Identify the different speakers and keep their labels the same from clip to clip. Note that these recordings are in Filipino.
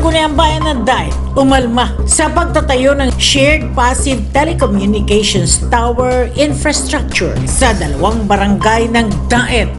Speaker 1: Sangguniang Bayan ng Daet umalma sa pagtatayo ng Shared Passive Telecommunications Tower Infrastructure sa dalawang barangay ng Daet.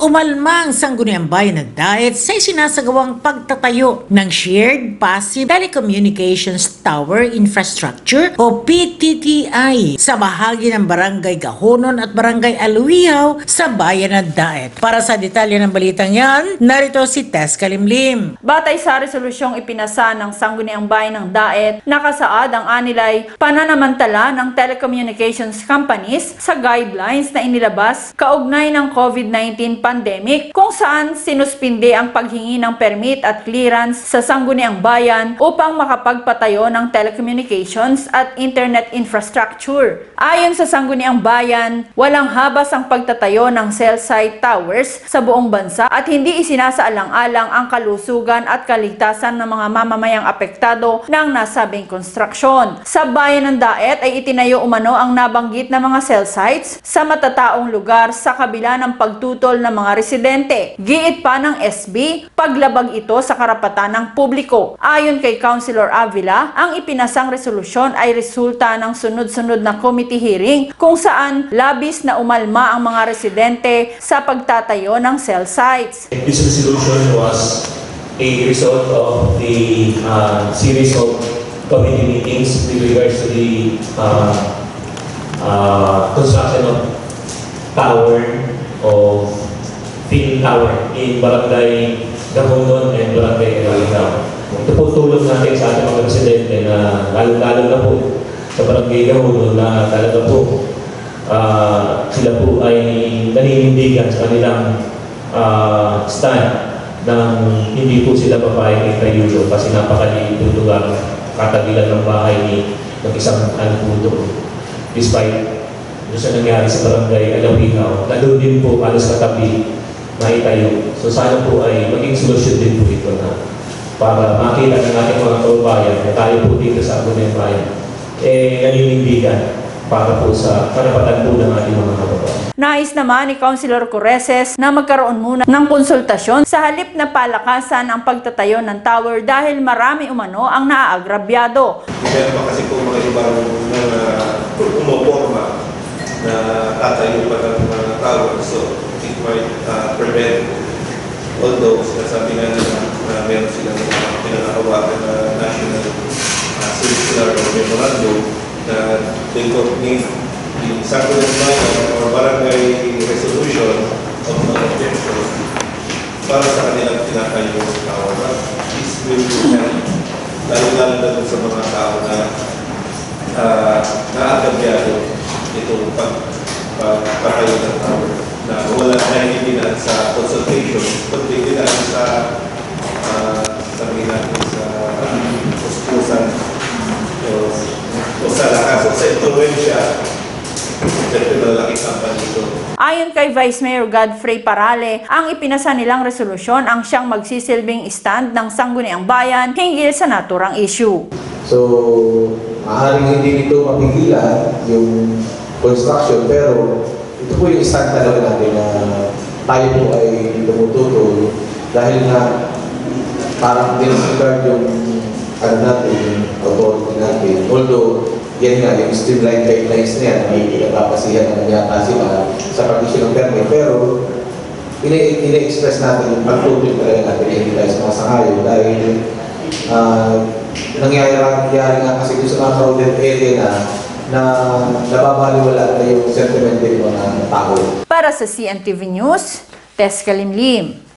Speaker 1: Umalma ang Sangguniang Bayan ng Daet sa sinasagawang pagtatayo ng Shared Passive Telecommunications Tower Infrastructure o PTTI sa bahagi ng Barangay Gahonon at Barangay Aluihaw sa Bayan ng Daet. Para sa detalye ng balitang yan, narito si Tess Kalimlim.
Speaker 2: Batay sa resolusyong ipinasa ng Sangguniang Bayan ng Daet, nakasaad ang anilay pananamantala ng telecommunications companies sa guidelines na inilabas kaugnay ng COVID-19 pandemic kung saan sinuspinde ang paghingi ng permit at clearance sa Sangguniang Bayan upang makapagpatayo ng telecommunications at internet infrastructure. Ayon sa Sangguniang Bayan, walang habas ang pagtatayo ng cell site towers sa buong bansa at hindi isinasaalang-alang ang kalusugan at kaligtasan ng mga mamamayang apektado ng nasabing konstruksyon. Sa Bayan ng Daet ay itinayo umano ang nabanggit na mga cell sites sa matataong lugar sa kabila ng pagtutol ng mga residente. Giit pa ng SB, paglabag ito sa karapatan ng publiko. Ayon kay Councilor Avila, ang ipinasang resolusyon ay resulta ng sunod-sunod na committee hearing kung saan labis na umalma ang mga residente sa pagtatayo ng cell sites.
Speaker 3: This resolution was a result of the series of committee meetings with regards to the construction of tower of Phil Tower in Barangay Gahonon and Barangay Aluihaw. Ito po tulong natin sa ating mga residente na lalo-lalo na po sa Barangay Gahonon na talaga po sila po ay naninindigan sa kanilang stand ng hindi po sila papayag itayo kasi napakaliit yung lugar katagilan ng bahay ng isang alpudo. Despite doon sa nangyari sa Barangay Aluihaw, na doon din po alas katabi na itayo. So sana po ay maging solusyon din po ito na para makita ng ating mga kababayan na tayo po dito sa Sangguniang Bayan naninindigan para po sa karapatan po ng ating mga kababayan.
Speaker 2: Nais naman ni Councilor Cureses na magkaroon muna ng konsultasyon sa halip na palakasan ang pagtatayo ng tower dahil marami umano ang naaagrabyado.
Speaker 4: Meron pa kasi po mga ibang umuporma na tatayo pa ng mga tower, so it might prevent, although sinasabi nga na meron silang pinanakawakan na national circular or memorandum na they coordinate the Sangguniang Bayan or barangay resolution of non-objection para sa kanilang tinatayo tower. This will help, lalo-lalo na sa mga tao na naagabyado itong pagpatayo ng tower na wala na hindi na sa consultation, kundi din sa sabihin natin sa kuskusan o sa lakas o sa influensya.
Speaker 2: Ayon kay Vice Mayor Godfrey Parale, ang ipinasa nilang resolusyon ang siyang magsisilbing stand ng Sangguniang Bayan hinggil sa naturang issue.
Speaker 5: So, maaaring hindi nito mapigilan yung construction, pero ito po yung stand talaga natin na tayo po ay tumututol dahil na parang disregard yung natin, yung authority natin. Although, yan nga, yung streamline guidelines na yan, may pinagpapasihan na yata sila sa pag-issue ng permit, pero ina-express natin yung pagtutol talaga natin yung hindi tayo sa mga sangayon dahil nangyayari nga kasi doon sa mga crowded area na nababaliwala na yung sentiment ng mga tao.
Speaker 2: Para sa CNTV News, Tess Kalimlim.